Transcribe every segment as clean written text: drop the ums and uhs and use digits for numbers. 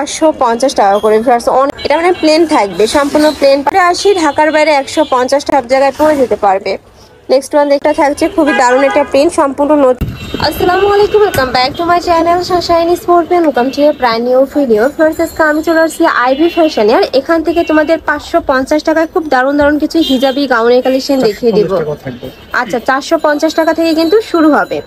550 টাকা করে। এটা মানে প্লেন থাকবে, সম্পূর্ণ প্লেন পরে আসি, ঢাকার বাইরে 150 সব জায়গায় পরে যেতে পারবে। নেক্সট ওয়ান দেখতে থাকছে খুবই দারুণ একটা প্রিন্ট, সম্পূর্ণ নতুন। আসসালামু আলাইকুম, welcome back to my channel শাশাইনি sportsman. Welcome to a brand new video. First আজকে আমি চলে আসছি আইভি ফ্যাশনে, আর এখান থেকে তোমাদের 550 টাকায় খুব দারুণ দারুণ কিছু হিজাবি গাউনের কালেকশন দেখিয়ে দিব। আচ্ছা, 450 টাকা থেকে কিন্তু শুরু হবে।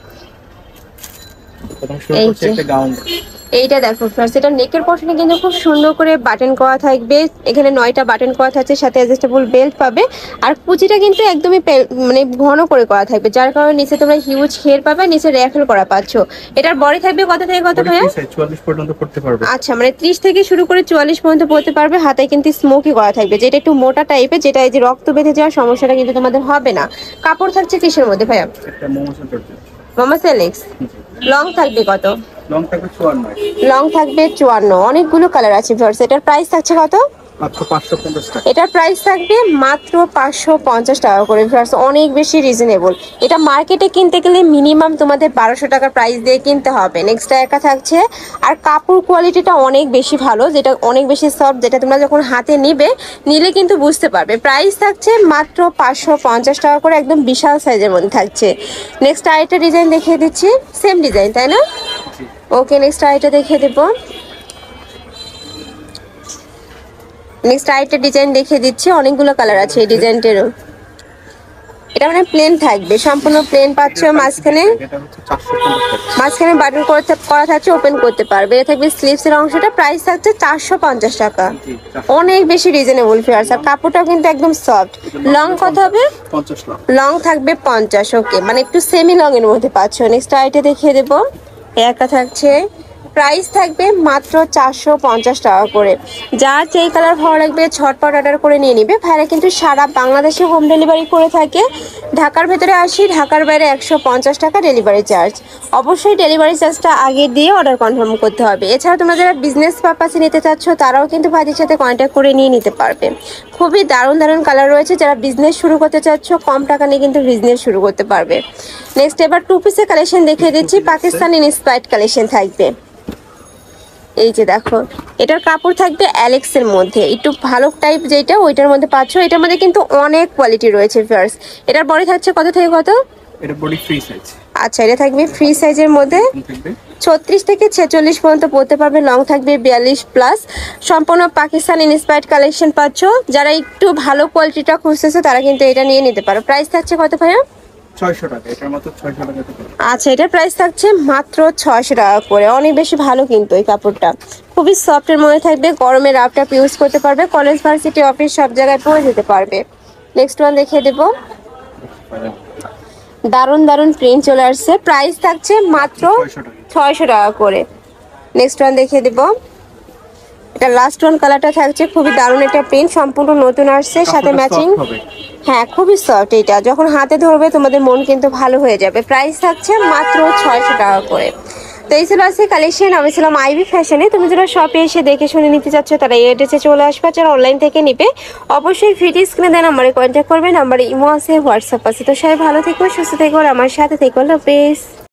এইটা দেখো ফার্স্ট, এটা নেকের পশনে কিন্তু খুব সুন্দর করে বাটন করা থাকবে, এখানে 9টা বাটন করা থাকছে, সাথে অ্যাডজাস্টেবল বেল্ট পাবে। আর কুচিটা কিন্তু একদমই মানে ঘন করে করা থাকবে, যার কারণে নিচে তোমরা হিউজ ঘের পাবে, নিচে র্যাফেল করা পাচ্ছ। এটার বডি থাকবে কত থেকে কত ভাইয়া? 44 পর্যন্ত পড়তে পারবে। আচ্ছা, মানে 30 থেকে শুরু করে 44 পর্যন্ত পড়তে পারবে। হাতায় কিন্তু স্মোকি করা থাকবে, যেটা একটু মোটা টাইপের, যেটা এই যে রক্ত বেঁধে যাওয়ার সমস্যাটা কিন্তু তোমাদের হবে না। কাপড় থাকছে কিসের মধ্যে ভাইয়া? একটা মোমোসের জর্জেট। মামা সেলেক্স। লং থাকবে কত? লং থাকবে 54। লং থাকবে 54। অনেকগুলো কালার আছে ভিউয়ার্স। এটার প্রাইস থাকছে কত? মাত্র 550 টাকা। এটার প্রাইস থাকবে মাত্র 550 টাকা করে ভিউয়ার্স, অনেক বেশি রিজনেবল। এটা মার্কেটে কিনতে গেলে মিনিমাম তোমাদের 1200 টাকার প্রাইস দিয়ে কিনতে হবে। নেক্সট একা থাকছে, আর কাপড় কোয়ালিটিটা অনেক বেশি ভালো, যেটা অনেক বেশি সফট, যেটা তোমরা যখন হাতে নিলে কিন্তু বুঝতে পারবে। প্রাইস থাকছে মাত্র 550 টাকা করে, একদম বিশাল সাইজের মধ্যে থাকছে। নেক্সট আরেকটা ডিজাইন দেখিয়ে দিচ্ছি, সেম ডিজাইন তাই না? ওকে, নেক্সট আরেকটা দেখিয়ে দেবো। নেক্সট আরেকটা ডিজাইন দেখিয়ে দিচ্ছি, অনেকগুলো কালার আছে এই ডিজাইনটারও। এটা মানে প্লেন থাকবে, সম্পূর্ণ প্লেন পাচ্ছ। মাঝখানে বাটন করা থাকছে, ওপেন করতে পারবে। এটা থাকবে স্লিভস এর অংশটা, প্রাইস থাকছে 450 টাকা, অনেক বেশি রিজনেবল ফিয়ার্স। আর কাপড়টাও কিন্তু একদম সফট। লং কত হবে? 50 লং। লং থাকবে 50। ওকে, মানে একটু সেমি লং এর মধ্যে পাচ্ছ। নেক্সট আইটে দেখিয়ে দেবো, একা থাকছে, প্রাইস থাকবে মাত্র 450 টাকা করে। যার যেই কালার ভালো লাগবে ঝটপট অর্ডার করে নিয়ে নিবে। ভাইরা কিন্তু সারা বাংলাদেশে হোম ডেলিভারি করে থাকে। ঢাকার ভেতরে আসি, ঢাকার বাইরে 150 টাকা ডেলিভারি চার্জ। অবশ্যই ডেলিভারি চার্জটা আগে দিয়ে অর্ডার কনফার্ম করতে হবে। এছাড়া তোমরা যারা বিজনেস পারপাসে নিতে চাচ্ছ, তারাও কিন্তু ভাইদের সাথে কন্ট্যাক্ট করে নিয়ে নিতে পারবে। খুবই দারুণ দারুণ কালার রয়েছে। যারা বিজনেস শুরু করতে চাচ্ছ, কম টাকা নিয়ে কিন্তু বিজনেস শুরু করতে পারবে। নেক্সট এবার টু পিসের কালেকশন দেখিয়ে দিচ্ছি, পাকিস্তানি ইন্সপায়ার্ড কালেকশন থাকবে। এই যে দেখো, এটার কাপড় থাকবে অ্যালেক্স এর মধ্যে, একটু ভালো টাইপ যেটা, ওইটার মধ্যে পাচ্ছ। এটার মধ্যে কিন্তু অনেক কোয়ালিটি রয়েছে ফার্স্ট। এটার বডি থাকছে কত থেকে কত? এটা বডি ফ্রি সাইজ। আচ্ছা, এটা থাকবে ফ্রি সাইজের মধ্যে, 36 থেকে 46 পর্যন্ত পড়তে পারবে। লং থাকবে 42 প্লাস। সম্পূর্ণ পাকিস্তান ইন্সপায়ার্ড কালেকশন পাচ্ছ। যারা একটু ভালো কোয়ালিটিটা খুঁজতেছে, তারা কিন্তু এটা নিয়ে নিতে পারো। প্রাইস থাকছে কত ভাইয়া? 600 টাকা। এটার মতো 600 টাকা। আচ্ছা, এটার প্রাইস থাকছে মাত্র 600 টাকা করে, অনেক বেশি ভালো কিন্তু এই কাপড়টা। খুবই সফটের মধ্যে থাকবে, গরমে রাফটাপ ইউজ করতে পারবে, কলেজ ভার্সিটি অফিস সব জায়গায় পরে যেতে পারবে। নেক্সট ওয়ান দেখিয়ে দেবো, দারুণ দারুণ প্রিন্ট চলে আসছে। প্রাইস থাকছে মাত্র 600 টাকা করে। নেক্সট ওয়ান দেখিয়ে দেবো, এটা লাস্ট ওয়ান কালারটা থাকছে, খুবই দারুণ একটা প্রিন্ট, সম্পূর্ণ নতুন আসছে, সাথে ম্যাচিং। হ্যাঁ, খুবই সফট। এটা যখন হাতে ধরবে তোমাদের মন কিন্তু ভালো হয়ে যাবে। প্রাইস থাকছে মাত্র 600 টাকা করে। তো এই ছিল আছে কালেকশন। আমি ছিলাম আইভি ফ্যাশনে। তুমি যারা শপে এসে দেখে শুনে নিতে চাচ্ছ, তারা এই অ্যাড্রেসে চলে আসবে। যারা অনলাইন থেকে নিবে, অবশ্যই ভিডিও স্ক্রিনে দেওয়া নাম্বারে কন্ট্যাক্ট করবে। নাম্বারে ইমো আছে, হোয়াটসঅ্যাপ আছে। তো সবাই ভালো থেকো, সুস্থ থেকো, আর আমার সাথে থেকো। আল্লাহ হাফেজ।